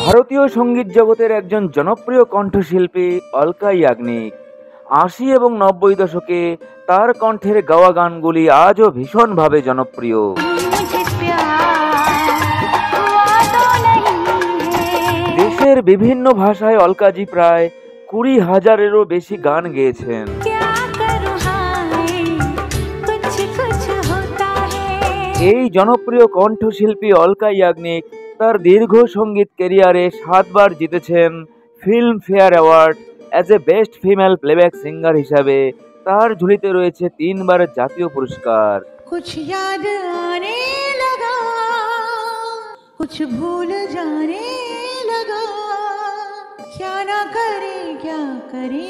ভারতীয় সঙ্গীত জগতের একজন জনপ্রিয় কণ্ঠশিল্পী অলকা ইয়াগনিক। ৮০ এবং ৯০ দশকে তার কণ্ঠের গাওয়া গানগুলি আজও ভীষণভাবে জনপ্রিয়। দেশের বিভিন্ন ভাষায় অলকাজি প্রায় ২০,০০০-এরও বেশি গান গেয়েছেন। এই জনপ্রিয় কণ্ঠশিল্পী অলকা ইয়াগনিক তার দীর্ঘ সঙ্গীত ক্যারিয়ারে ৭ বার জিতেছেন Filmfare award as a best female playback singer হিসাবে। তার ঝুলিতে রয়েছে ৩ বার জাতীয় পুরস্কার। कुछ याद आने लगा, कुछ भूल जाने लगा, क्या ना करे क्या करे।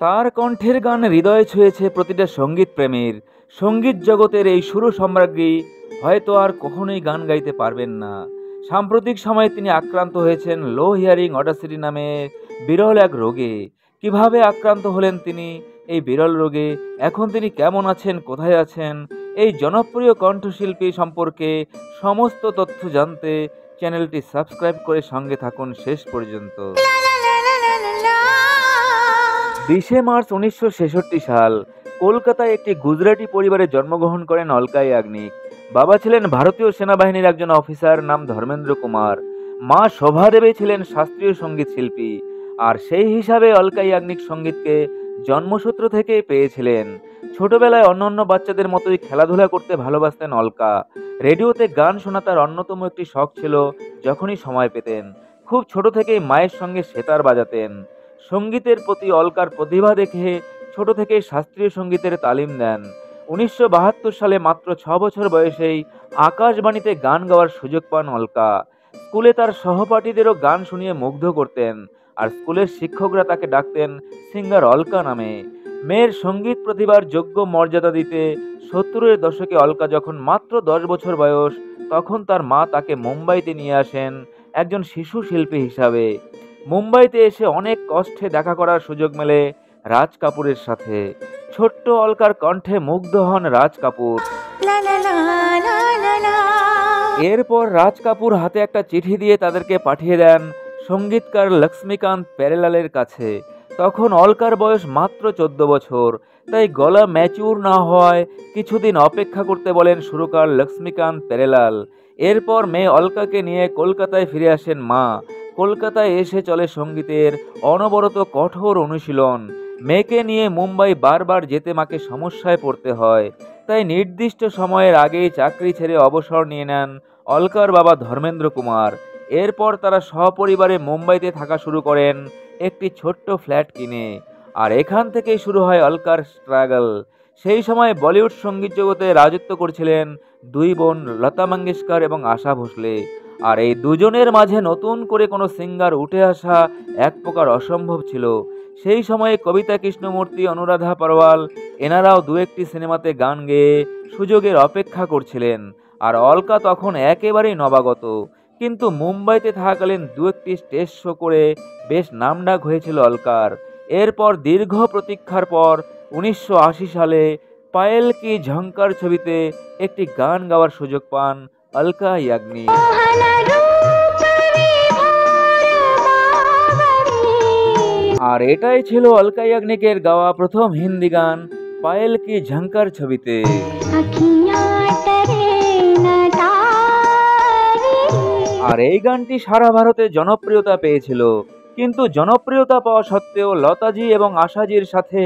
তার কণ্ঠের গান হৃদয় ছুঁয়েছে প্রতিটা সঙ্গীত প্রেমীর। সঙ্গীত জগতের এই সুর সম্রাজ্ঞী হয়তো আর কখনোই গান গাইতে পারবেন না। সাম্প্রতিক সময়ে তিনি আক্রান্ত হয়েছেন লো হিয়ারিং অডাসিটি নামে বিরল এক রোগে। কিভাবে আক্রান্ত হলেন তিনি এই বিরল রোগে, এখন তিনি কেমন আছেন, কোথায় আছেন, এই জনপ্রিয় কণ্ঠশিল্পী সম্পর্কে সমস্ত তথ্য জানতে চ্যানেলটি সাবস্ক্রাইব করে সঙ্গে থাকুন শেষ পর্যন্ত। ২০ মার্চ ১৯৬৬ সাল কলকাতায় একটি গুজরাটি পরিবারে জন্মগ্রহণ করেন অলকা ইয়াগনিক। বাবা ছিলেন ভারতীয় সেনাবাহিনীর একজন অফিসার নাম ধর্মেন্দ্র কুমার। মা শোভা দেবী ছিলেন শাস্ত্রীয় সঙ্গীত শিল্পী। আর সেই হিসাবে অলকা ইয়াগনিক সঙ্গীতকে জন্মসূত্র থেকেই পেয়েছিলেন। ছোটবেলায় অন্যান্য বাচ্চাদের মতোই খেলাধুলা করতে ভালোবাসতেন অলকা। রেডিওতে গান শোনা তার অন্যতম একটি শখ ছিল। যখনই সময় পেতেন খুব ছোট থেকেই মায়ের সঙ্গে সেতার বাজাতেন। সঙ্গীতের প্রতি অলকার প্রতিভা দেখে ছোট থেকেই শাস্ত্রীয় সঙ্গীতের তালিম নেন। ১৯৭২ সালে মাত্র ৬ বছর বয়সেই আকাশবাণীতে গান গাওয়ার সুযোগ পান অলকা। স্কুলে তার সহপাঠীদেরও গান শুনিয়ে মুগ্ধ করতেন, আর স্কুলের শিক্ষকরা তাকে ডাকতেন সিঙ্গার অলকা নামে। মেয়ের সঙ্গীত প্রতিভার যোগ্য মর্যাদা দিতে ৭০-এর দশকে অলকা যখন মাত্র ১০ বছর বয়স, তখন তার মা তাকে মুম্বাইতে নিয়ে আসেন একজন শিশু শিল্পী হিসাবে। মুম্বাইতে এসে অনেক কষ্টে দেখা করার সুযোগ মেলে রাজ কাপুরের সাথে। ছোট্ট অলকার কণ্ঠে মুগ্ধ হন রাজ কাপুর। এরপর রাজ কাপুর হাতে একটা চিঠি দিয়ে তাদেরকে পাঠিয়ে দেন সঙ্গীতকার লক্ষ্মীকান্ত প্যারেলালের কাছে। তখন অলকার বয়স মাত্র ১৪ বছর, তাই গলা ম্যাচিউর না হওয়ায় কিছুদিন অপেক্ষা করতে বলেন সুরকার লক্ষ্মীকান্ত প্যারেলাল। এরপর মেয়ে অলকাকে নিয়ে কলকাতায় ফিরে আসেন মা। কলকাতায় এসে চলে সঙ্গীতের অনবরত কঠোর অনুশীলন। মেয়েকে নিয়ে মুম্বাই বারবার যেতে মাকে সমস্যায় পড়তে হয়, তাই নির্দিষ্ট সময়ের আগেই চাকরি ছেড়ে অবসর নিয়ে নেন অলকার বাবা ধর্মেন্দ্র কুমার। এরপর তারা সপরিবারে মুম্বাইতে থাকা শুরু করেন একটি ছোট্ট ফ্ল্যাট কিনে। আর এখান থেকেই শুরু হয় অলকার স্ট্রাগল। সেই সময় বলিউড সঙ্গীত জগতে রাজত্ব করছিলেন দুই বোন লতা মঙ্গেশকর এবং আশা ভোসলে। আর এই দুজনের মাঝে নতুন করে কোনো সিঙ্গার উঠে আসা এক প্রকার অসম্ভব ছিল। সেই সময়ে কবিতা কৃষ্ণমূর্তি, অনুরাধা পরওয়াল এনারাও দু একটি সিনেমাতে গান গেয়ে সুযোগের অপেক্ষা করছিলেন। আর অলকা তখন একেবারেই নবাগত, কিন্তু মুম্বাইতে থাকাকালীন দু একটি স্টেজ শো করে বেশ নামডাক হয়েছিল অলকার। এরপর দীর্ঘ প্রতীক্ষার পর ১৯৮০ সালে পায়েল কি ঝঙ্কার ছবিতে একটি গান গাওয়ার সুযোগ পান অলকা ইয়াগনিক। আর এটাই ছিল অলকা ইয়াগনিকের গাওয়া প্রথম হিন্দি গান পায়েল কি ঝঙ্কার ছবিতে। আর এই গানটি সারা ভারতে জনপ্রিয়তা পেয়েছিল, কিন্তু জনপ্রিয়তা পাওয়া সত্ত্বেও লতাজি এবং আশাজির সাথে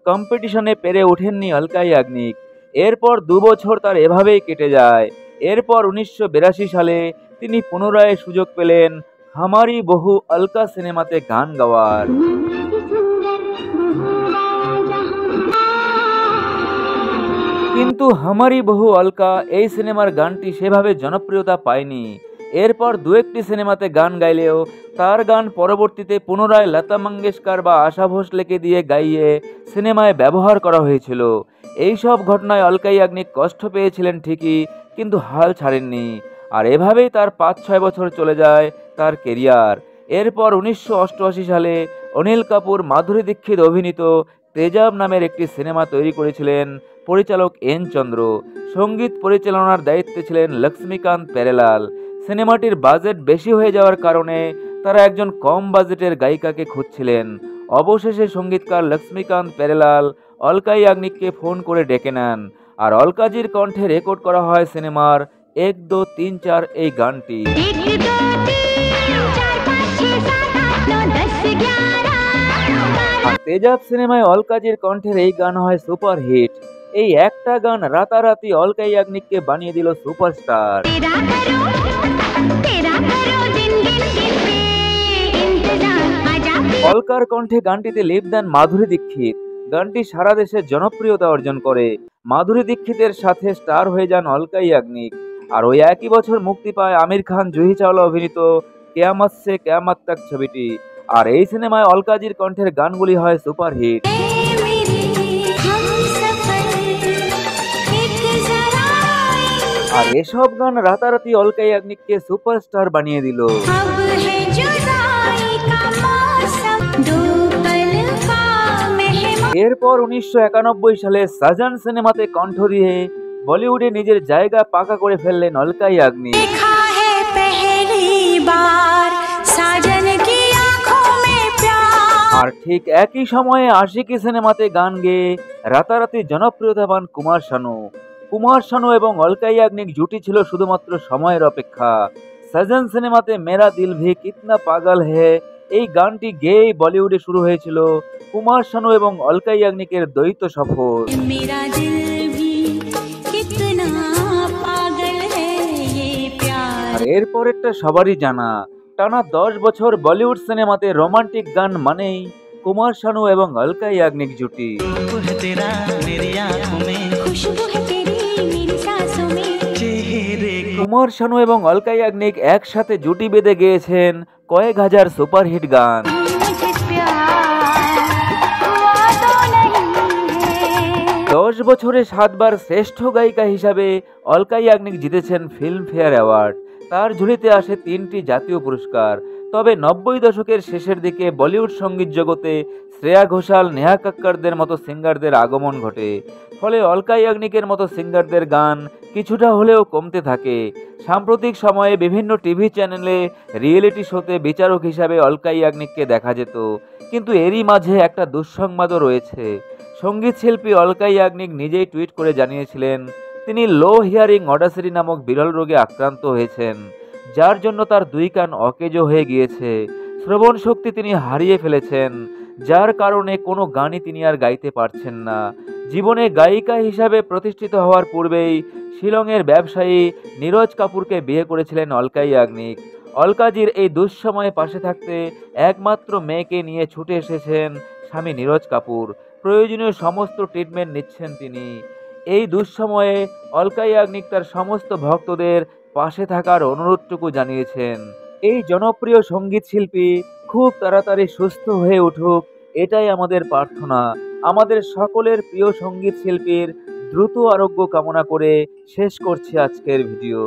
কম্পিটিশনে পেরে ওঠেননি অলকা ইয়াগনিক। এরপর ২ বছর তার এভাবেই কেটে যায়। এরপর ১৯৮২ সালে তিনি পুনরায় সুযোগ পেলেন হামারি বহু অলকা সিনেমাতে গান গাওয়ার। কিন্তু হামারি বহু অলকা এই সিনেমার গানটি সেভাবে জনপ্রিয়তা পায়নি। এরপর দু একটি সিনেমাতে গান গাইলেও তার গান পরবর্তীতে পুনরায় লতা মঙ্গেশকর বা আশা ভোসলেকে দিয়ে গাইয়ে সিনেমায় ব্যবহার করা হয়েছিল। এইসব ঘটনায় অলকা ইয়াগনিক কষ্ট পেয়েছিলেন ঠিকই, কিন্তু হাল ছাড়েননি। আর এভাবেই তার ৫-৬ বছর চলে যায় তার কেরিয়ার। এরপর ১৯৮৮ সালে অনিল কাপুর, মাধুরী দীক্ষিত অভিনীত তেজাব নামের একটি সিনেমা তৈরি করেছিলেন পরিচালক এন চন্দ্র। সঙ্গীত পরিচালনার দায়িত্বে ছিলেন লক্ষ্মীকান্ত প্যারেলাল। সিনেমাটির বাজেট বেশি হয়ে যাওয়ার কারণে তারা একজন কম বাজেটের গায়িকাকে খুঁজছিলেন। অবশেষে সঙ্গীতকার লক্ষ্মীকান্ত প্যারেলাল অলকা ইয়াগনিককে ফোন করে ডেকে নেন, আর অলকাজির কণ্ঠে রেকর্ড করা হয় সিনেমার 1 2 3 4 এই গানটি। আর তেজাব সিনেমায় অলকাজির কণ্ঠের এই গান হয় সুপার হিট। এই একটা গান রাতারাতি অলকা ইয়াগনিককে বানিয়ে দিল সুপারস্টার। অলকার কণ্ঠে গানটিতে লিপ দেন মাধুরী দীক্ষিত। গানটি সারা দেশে জনপ্রিয়তা অর্জন করে। মাধুরী দীক্ষিতের সাথে স্টার হয়ে যান অলকা ইয়াগনিক। আর ওই একই বছর মুক্তি পায় আমির খান জুহি চাওলা অভিনীত কেয়ামত সে কেয়ামত তক ছবিটি। আর এই সিনেমায় অলকাজির কণ্ঠের গানগুলি হয় সুপার হিট। আর এসব গান রাতারাতি অলকা ইয়াগনিককে সুপারস্টার বানিয়ে দিল। এরপর 1991 সালে সাজন সিনেমাতে কণ্ঠ দিয়ে বলিউডে নিজের জায়গা পাকা করে ফেললেন অলকা ইয়াগনিক। আর ঠিক একই সময়ে আশিকি সিনেমাতে গান গেয়ে রাতারাতি জনপ্রিয়তা পান কুমার শানু। কুমার শানু এবং অলকা ইয়াগনিক জুটি ছিল শুধুমাত্র সময়ের অপেক্ষা। সাজন সিনেমাতে মেরা দিল ভি কিতনা পাগল হে এই গানটি গেয়েই বলিউডে শুরু হয়েছিল কুমার শানু এবং অলকা ইয়াগনিকের দ্বৈত সফর। আর এরপরেরটা সবারই জানা, টানা 10 বছর বলিউড সিনেমাতে রোমান্টিক গান মানেই কুমার শানু এবং অলকা ইয়াগনিক জুটি। কুমার শানু এবং অলকা ইয়াগনিক একসাথে জুটি বেঁধে গেয়েছেন কয়েক হাজার সুপারহিট গান। 10 বছরে 7 বার শ্রেষ্ঠ গায়িকা হিসাবে অলকা ইয়াগনিক জিতেছেন ফিল্মফেয়ার অ্যাওয়ার্ড। তার ঝুলিতে আসে 3টি জাতীয় পুরস্কার। তবে 90 দশকের শেষের দিকে বলিউড সঙ্গীত জগতে শ্রেয়া ঘোষাল, নেহা কক্করদের মতো সিঙ্গারদের আগমন ঘটে। ফলে অলকা ইয়াগনিকের মতো সিঙ্গারদের গান কিছুটা হলেও কমতে থাকে। সাম্প্রতিক সময়ে বিভিন্ন টিভি চ্যানেলে রিয়েলিটি শোতে বিচারক হিসাবে অলকা ইয়াগনিককে দেখা যেত। কিন্তু এরই মাঝে একটা দুঃসংবাদও রয়েছে। সঙ্গীত শিল্পী অলকা ইয়াগনিক নিজেই টুইট করে জানিয়েছিলেন তিনি লো হিয়ারিং অডাসিটি নামক বিরল রোগে আক্রান্ত হয়েছেন, যার জন্য তার 2 কান অকেজো হয়ে গিয়েছে। শ্রবণ শক্তি তিনি হারিয়ে ফেলেছেন, যার কারণে কোনো গানই তিনি আর গাইতে পারছেন না। জীবনে গায়িকা হিসাবে প্রতিষ্ঠিত হওয়ার পূর্বেই শিলংয়ের ব্যবসায়ী নীরজ কাপুরকে বিয়ে করেছিলেন অলকা ইয়াগনিক। অলকাজির এই দুঃসময়ে পাশে থাকতে একমাত্র মেয়েকে নিয়ে ছুটে এসেছেন স্বামী নীরজ কাপুর। প্রয়োজনীয় সমস্ত ট্রিটমেন্ট নিচ্ছেন তিনি। এই দুঃসময়ে অলকা ইয়াগনিক তার সমস্ত ভক্তদের পাশে থাকার অনুরোধটুকু জানিয়েছেন। এই জনপ্রিয় সঙ্গীত শিল্পী খুব তাড়াতাড়ি সুস্থ হয়ে উঠুক, এটাই আমাদের প্রার্থনা। আমাদের সকলের প্রিয় সঙ্গীত শিল্পীর দ্রুত আরোগ্য কামনা করে শেষ করছি আজকের ভিডিও।